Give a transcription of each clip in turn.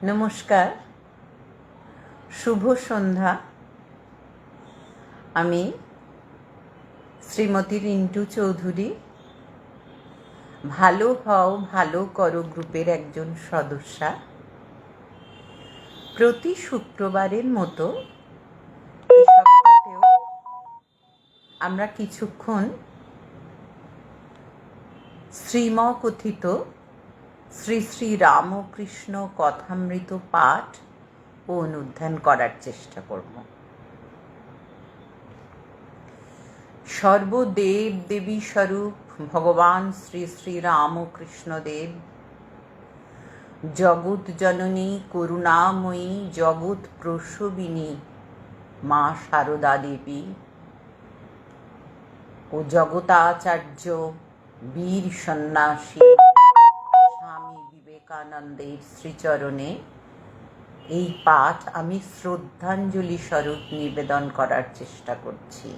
নমস্কার, শুভ সন্ধ্যা। আমি শ্রীমতী রিন্টু চৌধুরী, ভালো হও ভালো করো গ্রুপের একজন সদস্যা। প্রতি শুক্রবারের মতো এই সপ্তাহেও আমরা কিছুক্ষণ শ্রীমকথিত শ্রী শ্রী রামকৃষ্ণ কথামৃত পাঠ ও অনুধ্যান করার চেষ্টা করব। সর্বদেব দেবী স্বরূপ ভগবান শ্রী শ্রী রামকৃষ্ণদেব, জগৎ জননী করুণাময়ী জগৎ প্রসবিনী মা শারদা দেবী ও জগতাচার্য বীর সন্ন্যাসী স্বামী বিবেকানন্দের শ্রীচরণে এই পাঠ আমি শ্রদ্ধাঞ্জলি স্বরূপ নিবেদন করার চেষ্টা করছি।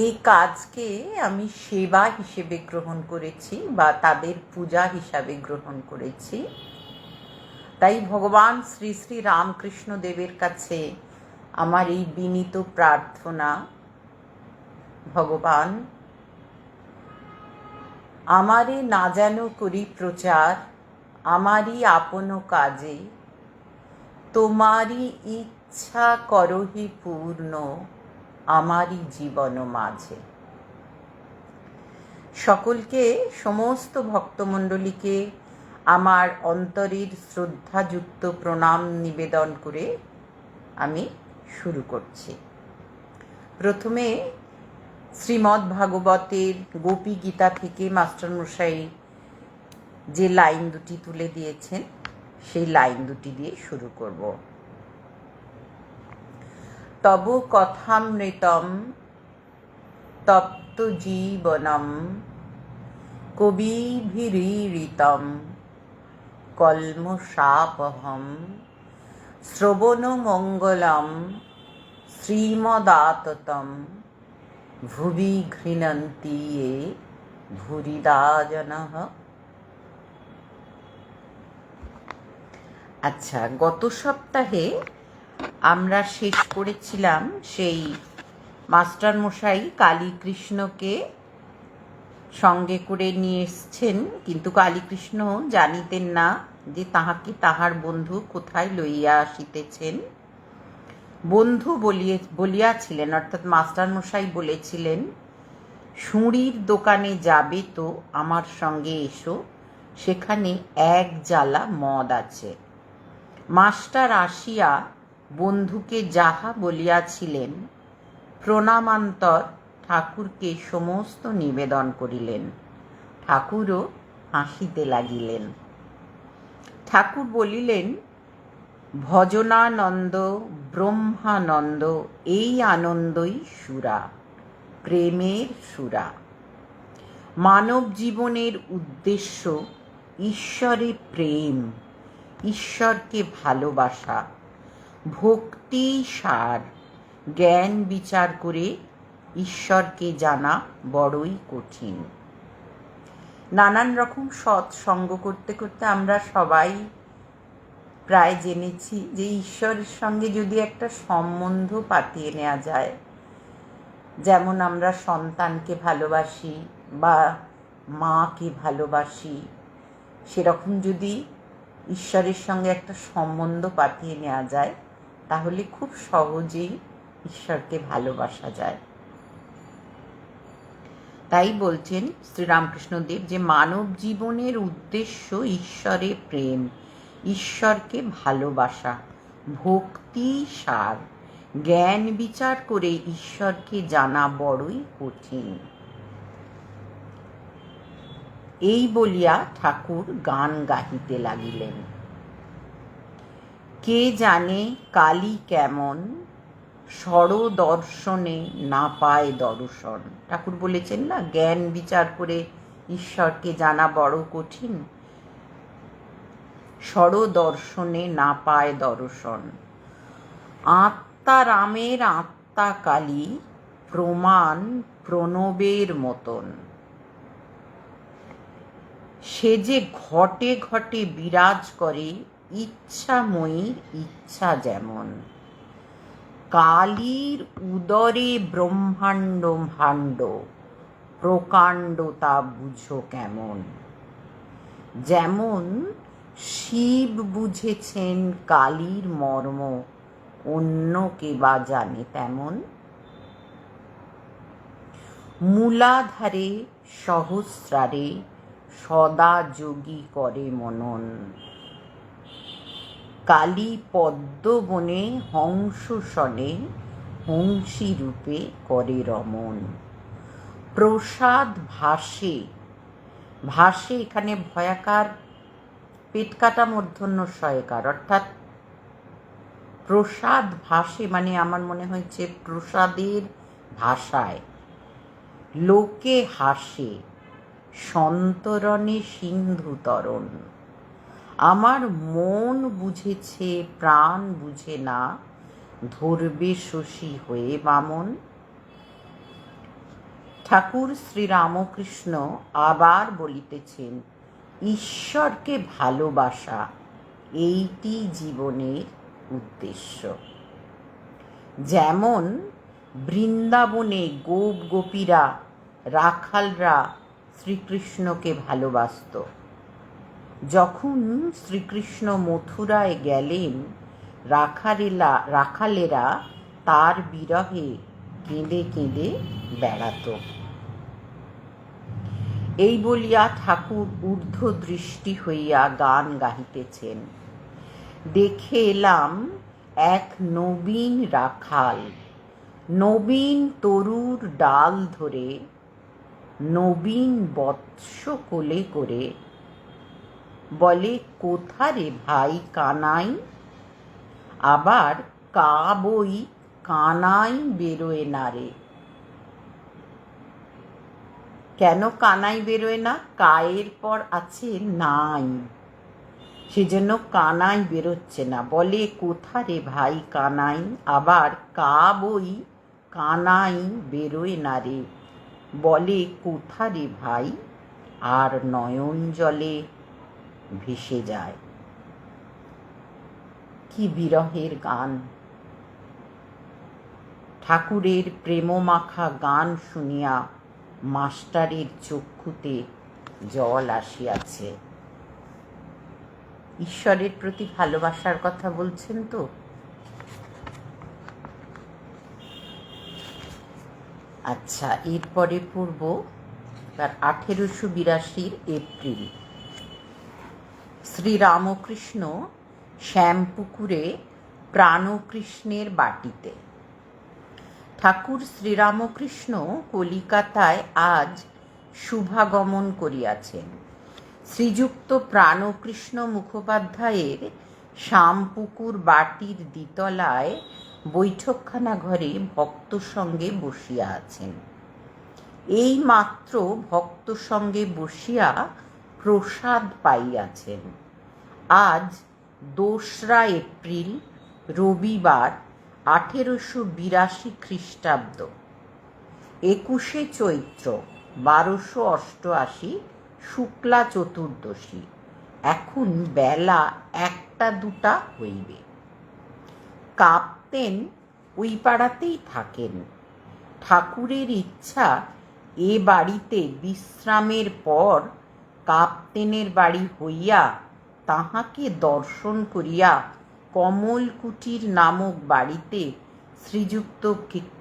এই কাজকে আমি সেবা হিসেবে গ্রহণ করেছি বা তাদের পূজা হিসাবে গ্রহণ করেছি। তাই ভগবান শ্রী শ্রী রামকৃষ্ণ দেবের কাছে আমার এই বিনীত প্রার্থনা, ভগবান আমারে না যেন করি প্রচার, আমারই আপন কাজে, তোমারই ইচ্ছা করহি পূর্ণ আমারই জীবন মাঝে। সকলকে, সমস্ত ভক্তমণ্ডলীকে আমার অন্তরের শ্রদ্ধাযুক্ত প্রণাম নিবেদন করে আমি শুরু করছি। প্রথমে শ্রীমদ্ ভাগবতের গোপী গীতা থেকে মাস্টারমশাই যে লাইন দুটি তুলে দিয়েছেন সেই লাইন দুটি দিয়ে শুরু করব। তব কথামৃতম তপ্ত জীবনম কবিভিরীড়িতম কল্মষাপহম শ্রবণমঙ্গলম শ্রীমদাততম ভুবি ঘৃণন্তি ये ভুরিদা জনঃ। আচ্ছা, গত সপ্তাহে আমরা শেষ করেছিলাম সেই মাস্টারমশাই কালীকৃষ্ণকে সঙ্গে করে নিয়ে এসছেন, কিন্তু কালীকৃষ্ণ জানিতেন না যে তাহাকে তাহার বন্ধু কোথায় লইয়া আসিতেছেন। বন্ধু বলিয়াছিলেন, অর্থাৎ মাস্টারমশাই বলেছিলেন, সুঁড়ির দোকানে যাবে তো আমার সঙ্গে এসো, সেখানে এক জালা মদ আছে। মাস্টার আসিয়া বন্ধুকে যাহা বলিয়াছিলেন প্রণামান্তর ঠাকুরকে সমস্ত নিবেদন করিলেন। ঠাকুরও হাসিতে লাগিলেন। ঠাকুর বলিলেন, ভজনানন্দ ব্রহ্মানন্দ এই আনন্দই সুরা, প্রেমের সুরা। মানব জীবনের উদ্দেশ্য ঈশ্বরে প্রেম, ঈশ্বরকে ভালোবাসা। ভক্তি সার, জ্ঞান বিচার করে ঈশ্বরকে জানা বড়ই কঠিন। নানান রকম সৎসঙ্গ করতে করতে আমরা সবাই প্রায় জেনেছি যে ঈশ্বরের সঙ্গে যদি একটা সম্বন্ধ পাতিয়ে নেওয়া যায়, যেমন আমরা সন্তানকে ভালোবাসি বা মাকে ভালোবাসি, সেরকম যদি ঈশ্বরের সঙ্গে একটা সম্বন্ধ পাতিয়ে নেওয়া যায় তাহলে খুব সহজেই ঈশ্বরকে ভালোবাসা যায়। তাই বলছেন শ্রীরামকৃষ্ণদেব যে মানব জীবনের উদ্দেশ্য ঈশ্বরে প্রেম, ঈশ্বরকে ভালোবাসা। ভক্তি সার, জ্ঞান বিচার করে ঈশ্বরকে জানা বড়ই কঠিন। এই বলিয়া ঠাকুর গান গাহিতে লাগিলেন। কে জানে কালী কেমন, সরদর্শনে না পায় দর্শন। ঠাকুর বলেছেন না, জ্ঞান বিচার করে ঈশ্বরকে জানা বড় কঠিন, সরদর্শনে না পায় দর্শন। আত্মা রামের আত্মা কালী, প্রমাণ প্রণবের মতন। সে যে ঘটে ঘটে বিরাজ করে ইচ্ছাময়ীর ইচ্ছা যেমন, কালীর উদরে ব্রহ্মাণ্ড ভাণ্ড প্রকাণ্ড তা বুঝো কেমন। যেমন শিব বুঝেছেন কালীর মর্ম, অন্য কে বা জানে তেমন। মূলাধারে সহস্রারে সদা যোগী করে মনন, কালী পদ্মবনে হংস সনে হংসী রূপে করে রমন। প্রসাদ ভাসে, ভাসে এখানে ভয়াকার পেট কাটা মূর্ধন্য শয়কার, অর্থাৎ প্রসাদ ভাসে মানে আমার মনে হয়েছে প্রসাদের ভাষায়। লোকে হাসে সন্তরণে সিন্ধু তরণ, আমার মন বুঝেছে প্রাণ বুঝে না, ধরবে শশী হয়ে বামন। ঠাকুর শ্রীরামকৃষ্ণ আবার বলিতেছেন, ঈশ্বরকে ভালোবাসা এইটি জীবনের উদ্দেশ্য। যেমন বৃন্দাবনে গোপ গোপীরা রাখালরা শ্রীকৃষ্ণকে ভালোবাসত। যখন শ্রীকৃষ্ণ মথুরায় গেলেন, রাখালেরা তার বিরহে কেঁদে কেঁদে বেড়াত। এই বলিয়া ঠাকুর ঊর্ধ্ব দৃষ্টি হইয়া গান গাহিতেছেন। দেখে এলাম এক নবীন রাখাল, নবীন তরুর ডাল ধরে, নবীন বৎস কোলে করে, বলে কোথা রে ভাই কানাই, আবার কা বই কানাই বেরোয় না রে। কেন কানাই বেরোয় না? কায়ের পর আছে নাই, সেজন্য কানাই বেরোচ্ছে না। বলে কোথা রে ভাই কানাই, আবার কা বই কানাই বেরোয় না রে। বলে কোথা রে ভাই, আর নয়ন জলে ভেসে যায়। কি বিরহের গান! ঠাকুরের প্রেমমাখা গান শুনিয়া মাস্টারের চক্ষুতে জল আসিয়াছে। ঈশ্বরের প্রতি ভালোবাসার কথা বলছেন তো। আচ্ছা, এরপরে পড়ব 1882 এপ্রিল। শ্রীরামকৃষ্ণ শ্যামপুকুরে প্রাণকৃষ্ণের বাটিতে। ঠাকুর শ্রীরামকৃষ্ণ কলিকাতায় আজ শুভাগমন করিয়াছেন। শ্রীযুক্ত প্রাণকৃষ্ণ মুখোপাধ্যায়ের শ্যামপুকুর বাটির দ্বিতলায় বৈঠকখানা ঘরে ভক্ত সঙ্গে বসিয়া আছেন। এই মাত্র ভক্ত সঙ্গে বসিয়া প্রসাদ পাইয়াছেন। আজ 2রা এপ্রিল রবিবার 1882 খ্রিস্টাব্দ, 21শে চৈত্র 1288 শুক্লা চতুর্দশী। এখন বেলা 1টা-2টা হইবে। কাপ্তেন ওই পাড়াতেই থাকেন। ঠাকুরের ইচ্ছা এ বাড়িতে বিশ্রামের পর কাপ্তেনের বাড়ি হইয়া তাহাকে দর্শন করিয়া কমলকুটির নামক বাড়িতে শ্রীযুক্ত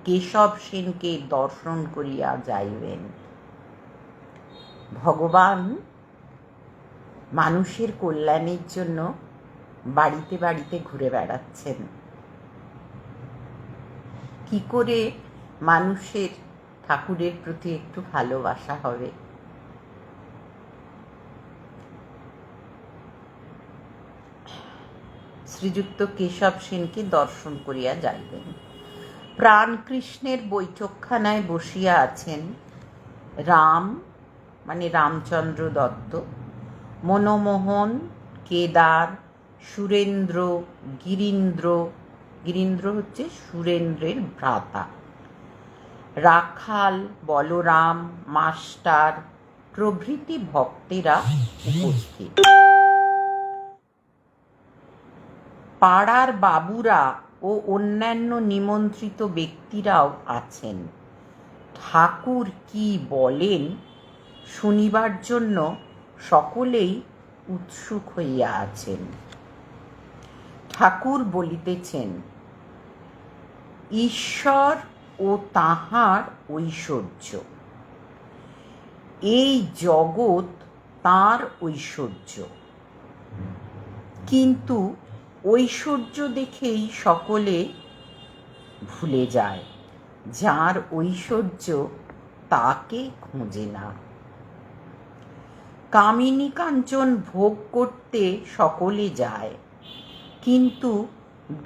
কেশব সেনকে দর্শন করিয়া যাইবেন। ভগবান মানুষের কল্যাণের জন্য বাড়িতে বাড়িতে ঘুরে বেড়াচ্ছেন। কি করে মানুষের ঠাকুরের প্রতি একটু ভালোবাসা হবে? শ্রীযুক্ত কেশব সেনকে দর্শন করিয়া যাইবেন। প্রাণকৃষ্ণের বৈঠকখানায় বসিয়া আছেন রাম মানে রামচন্দ্র দত্ত, মনমোহন, কেদার, সুরেন্দ্র, গিরীন্দ্র, গিরীন্দ্র হচ্ছে সুরেন্দ্রের ভ্রাতা, রাখাল, বলরাম, মাস্টার প্রভৃতি ভক্তেরা উপস্থিত। পাড়ার বাবুরা ও অন্যান্য নিমন্ত্রিত ব্যক্তিরাও আছেন। ঠাকুর কি বলেন শুনিবার জন্য সকলেই উৎসুক হইয়া আছেন। ঠাকুর বলিতেছেন, ঈশ্বর ও তাঁহার ঐশ্বর্য, এই জগৎ তাঁর ঐশ্বর্য। কিন্তু ঐশ্বর্য দেখেই সকলে ভুলে যায়, যার ঐশ্বর্য তাকে খোঁজে না। কামিনী কাঞ্চন ভোগ করতে সকলে যায়, কিন্তু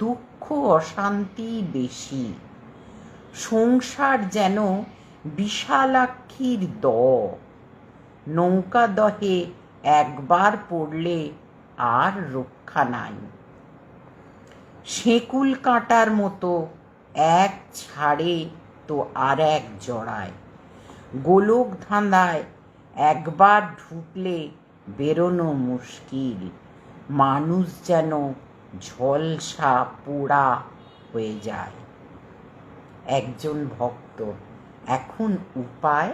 দুঃখ অশান্তি বেশি। সংসার যেন বিশালাক্ষীর নৌকা দহে একবার পড়লে আর রক্ষা নাই। শেকুল কাঁটার মতো এক ছাড়ে তো আর এক জড়ায়। গোলক ধাঁধায় একবার ঢুকলে বেরোনো মুশকিল। মানুষ যেন ঝলসা পোড়া হয়ে যায়। একজন ভক্ত, এখন উপায়?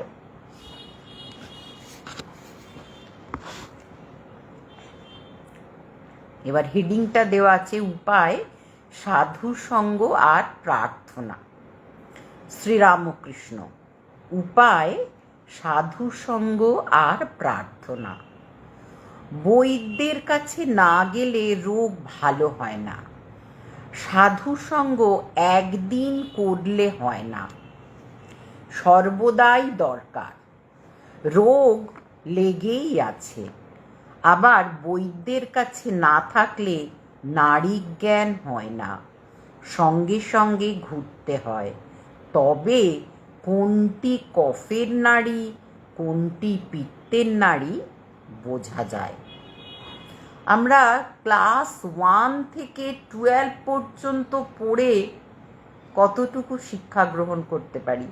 এবার হেডিংটা দেওয়া আছে উপায়, সাধু সঙ্গ আর প্রার্থনা। শ্রীরামকৃষ্ণ, উপায় সাধু সঙ্গ আর প্রার্থনা। বৈদ্যের কাছে না গেলে রোগ ভালো হয় না। সাধু সঙ্গ একদিন করলে হয় না, সর্বদাই দরকার। রোগ লেগেই আছে। আবার বৈদ্যের কাছে না থাকলে নাড়ি জ্ঞান হয় না, সঙ্গে সঙ্গে ঘুরতে হয়। তবে কোনটি কফের নাড়ি কোনটি পিত্তের নাড়ি বোঝা যায়। আমরা ক্লাস 1 থেকে 12 পর্যন্ত পড়ে কতটুকু শিক্ষা গ্রহণ করতে পারি,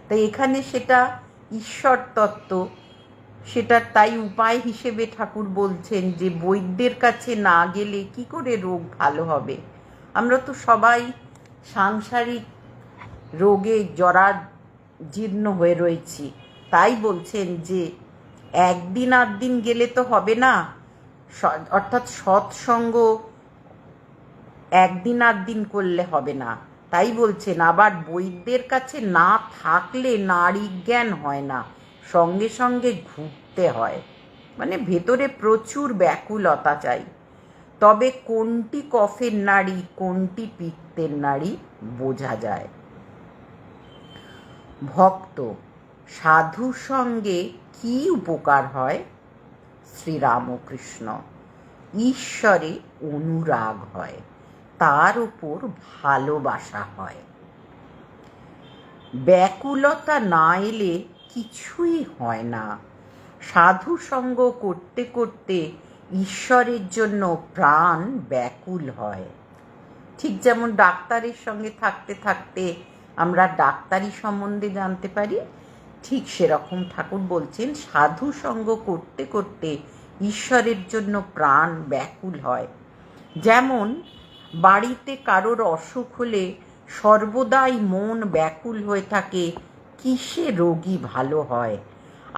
তাই এখানে সেটা ঈশ্বর তত্ত্ব, সেটা তাই উপায় হিসেবে ঠাকুর বলছেন যে বৈদ্যের কাছে না গেলে কি করে রোগ ভালো হবে। আমরা তো সবাই সাংসারিক রোগে জরাজীর্ণ হয়ে রয়েছি, তাই বলছেন যে একদিন আধ দিন গেলে তো হবে না, অর্থাৎ সৎসঙ্গ একদিন আধ দিন করলে হবে না। তাই বলছেন আবার বৈদ্যের কাছে না থাকলে নাড়ি জ্ঞান হয় না, সঙ্গে সঙ্গে ঘুরতে হয়। মানে ভেতরে প্রচুর ব্যাকুলতা চাই, তবে কোনটি কফের নাড়ি কোনটি পিত্তের নাড়ি বোঝা যায়। ভক্ত, সাধু সঙ্গে কি উপকার হয়? শ্রীরামকৃষ্ণ, ঈশ্বরে অনুরাগ হয়, তার উপর ভালোবাসা হয়। ব্যাকুলতা না এলে কিছুই হয় না। সাধু সঙ্গ করতে করতে ঈশ্বরের জন্য প্রাণ ব্যাকুল হয়। ঠিক যেমন ডাক্তারের সঙ্গে থাকতে থাকতে আমরা ডাক্তারি সম্বন্ধে জানতে পারি, ঠিক সেরকম ঠাকুর বলছেন সাধু সঙ্গ করতে করতে ঈশ্বরের জন্য প্রাণ ব্যাকুল হয়। যেমন বাড়িতে কারোর অসুখ হলে সর্বদাই মন ব্যাকুল হয়ে থাকে কিসে রোগী ভালো হয়।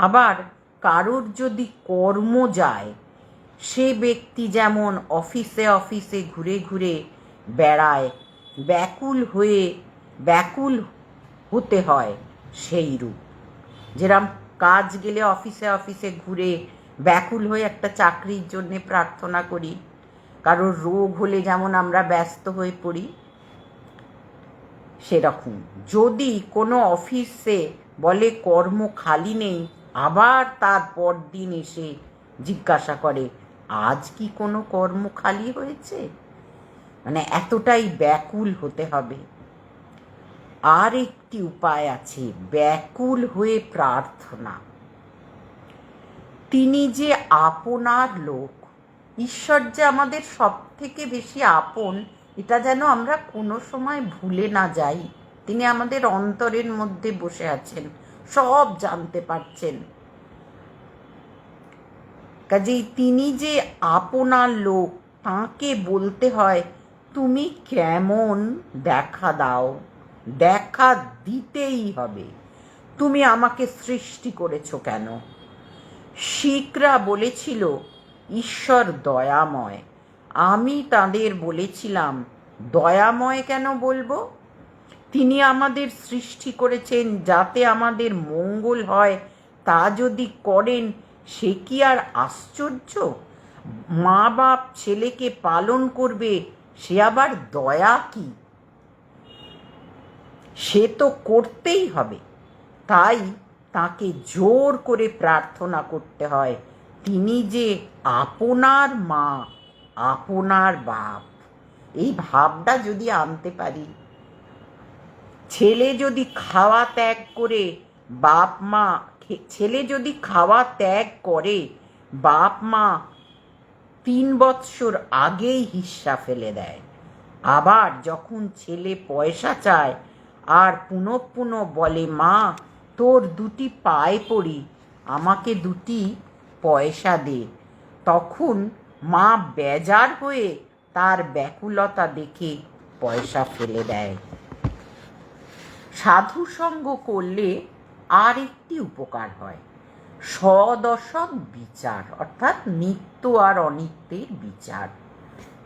আবার কারোর যদি কর্ম যায়, সে ব্যক্তি যেমন অফিসে অফিসে ঘুরে ঘুরে বেড়ায়, ব্যাকুল হতে হয় সেই রূপ। যেরকম কাজ গেলে অফিসে অফিসে ঘুরে ব্যাকুল হয়ে একটা চাকরির জন্যে প্রার্থনা করি, কারোর রোগ হলে যেমন আমরা ব্যস্ত হয়ে পড়ি, সেরকম যদি কোনো অফিসে বলে কর্ম খালি নেই, আবার তার পরদিন এসে জিজ্ঞাসা করে আজ কি কোনো কর্ম খালি হয়েছে। মানে এতটাই ব্যাকুল হতে হবে। আর একটি উপায় আছে, ব্যাকুল হয়ে প্রার্থনা। তিনি যে আপনার লোক, ঈশ্বর যে আমাদের সব থেকে বেশি আপন, এটা যেন আমরা কোনো সময় ভুলে না যাই। তিনি আমাদের অন্তরের মধ্যে বসে আছেন, সব জানতে পারছেন। কাজেই তিনি যে আপনার লোক, তাঁকে বলতে হয় তুমি কেমন, দেখা দাও, দেখা দিতেই হবে। তুমি আমাকে সৃষ্টি করেছো কেন? শিখরা বলেছিল ঈশ্বর দয়াময়। আমি তাদের বলেছিলাম দয়াময় কেন বলবো? তিনি আমাদের সৃষ্টি করেছেন যাতে আমাদের মঙ্গল হয়, তা যদি করেন সে কি আর আশ্চর্য? মা বাপ ছেলেকে পালন করবে, সে আবার দয়া কি? সে তো করতেই হবে। তাই তাকে জোর করে প্রার্থনা করতে হয়, তিনি যে আপনার মা, আপনার বাপ। এই ভাবটা যদি আনতে পারি, ছেলে যদি খাওয়া ত্যাগ করে বাপ মা, ছেলে যদি খাওয়া ত্যাগ করে বাপ মা 3 বৎসর আগেই হিস্সা ফেলে দেয়। আবার যখন ছেলে পয়সা চায় আর পুনঃ পুনঃ বলে মা তোর 2টি পায়ে পড়ি, আমাকে 2টি পয়সা দে, তখন মা বেজার হয়ে তার ব্যাকুলতা দেখে পয়সা ফেলে দেয়। সাধু সঙ্গ করলে আর একটি উপকার হয়, সদসৎ বিচার, অর্থাৎ নিত্য আর অনিত্যের বিচার।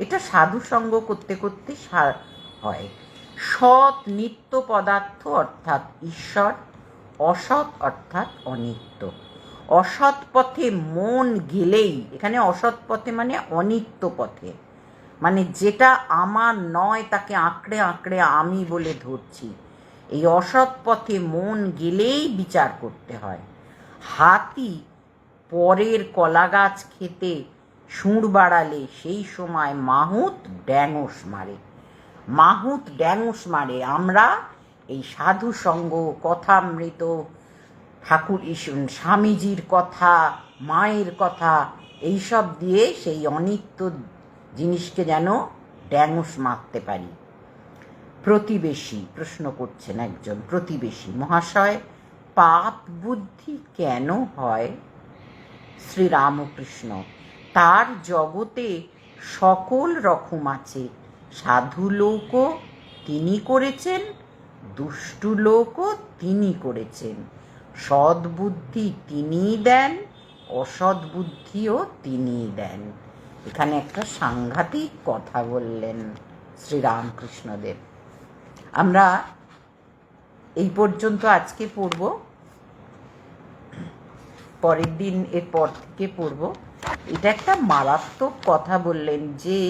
এটা সাধু সঙ্গ করতে করতে হয়। সৎ নিত্য পদার্থ অর্থাৎ ঈশ্বর, অসৎ অর্থাৎ অনিত্য। অসৎ পথে মন গেলেই, এখানে অসৎ পথে মানে অনিত্য পথে, মানে যেটা আমার নয় তাকে আঁকড়ে আঁকড়ে আমি বলে ধরছি, এই অসৎ পথে মন গেলেই বিচার করতে হয়। হাতি পরের কলা গাছ খেতে সুঁড় বাড়ালে সেই সময় মাহুত ড্যাঙস মারে, মাহুত ড্যাঙস মারে। আমরা এই সাধু সঙ্গ, কথামৃত, ঠাকুর স্বামীজির কথা, মায়ের কথা, এইসব দিয়ে সেই অনিত্য জিনিসকে যেন ড্যাঙস মারতে পারি। প্রতিবেশী প্রশ্ন করছেন একজন প্রতিবেশী, মহাশয় পাপ বুদ্ধি কেন হয়? শ্রীরামকৃষ্ণ, তার জগতে সকল রকম আছে। সাধু লোকও তিনি করেছেন, দুষ্টু লোকও তিনি করেছেন। সদ্বুদ্ধি তিনিই দেন, অসৎ বুদ্ধিও তিনিই দেন। এখানে একটা সাংঘাতিক কথা বললেন শ্রীরামকৃষ্ণদেব। আমরা এই পর্যন্ত আজকে পড়ব, পরের দিন এর পর থেকে পড়ব। এটা একটা মারাত্মক কথা বললেন যে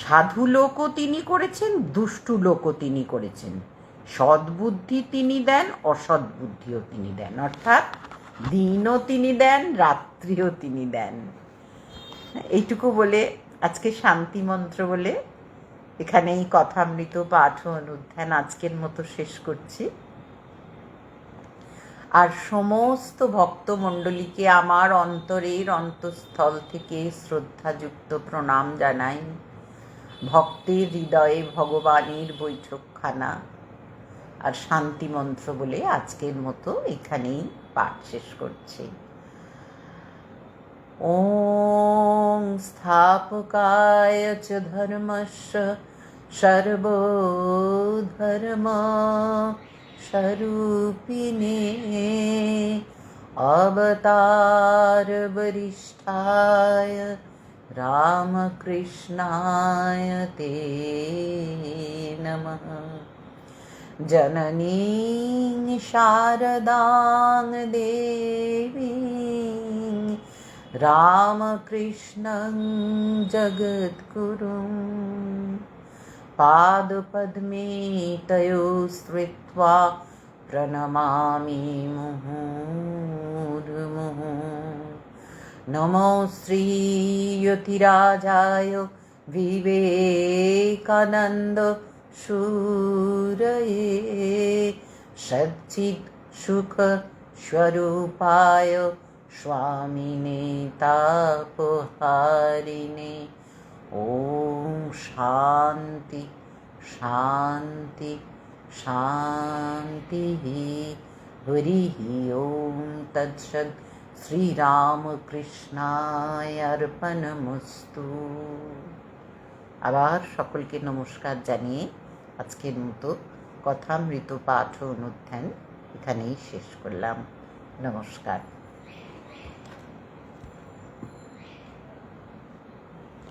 সাধু লোকও তিনি করেছেন, দুষ্টু লোকও তিনি করেছেন, সদ্বুদ্ধি তিনি দেন, অসৎ বুদ্ধিও তিনি দেন, অর্থাৎ দিনও তিনি দেন, রাত্রিও তিনি দেন। এইটুকু বলে আজকে শান্তি মন্ত্র বলে এখানেই কথামৃত পাঠ ও অনুধ্যান আজকের মতো শেষ করছি। আর সমস্ত ভক্তমণ্ডলীকে আমার অন্তরের অন্তঃস্থল থেকে শ্রদ্ধাযুক্ত প্রণাম জানাই। ভক্তের হৃদয়ে ভগবানের বৈঠকখানা। আর শান্তি মন্ত্র বলে আজকের মতো এখানেই পাঠ শেষ করছি। ওং স্থাপকায় চ ধর্মস্য সর্বধর্ম স্বরূপিণে অবতার বরিষ্ঠায় রামকৃষ্ণায় তে নমঃ। জননীং শারদাং দেবীং রামকৃষ্ণং জগদ্গুরুং পাদপদ্মে তয়োঃ প্রণমামি মুহুর্মুহুঃ। নমো শ্রীয়তিরাজায় বিবেকানন্দ সুরয়ে সচ্চিদ সুখ স্বরূপায় স্বামিনে তাপহারিণে। ওম শান্তি শান্তি শান্তি। হরি ওম তৎসৎ। শ্রীরামকৃষ্ণায় অর্পণমস্তু। আবার সকলকে নমস্কার জানিয়ে আজকের মতো কথামৃত পাঠ ও অনুধ্যান এখানেই শেষ করলাম। নমস্কার।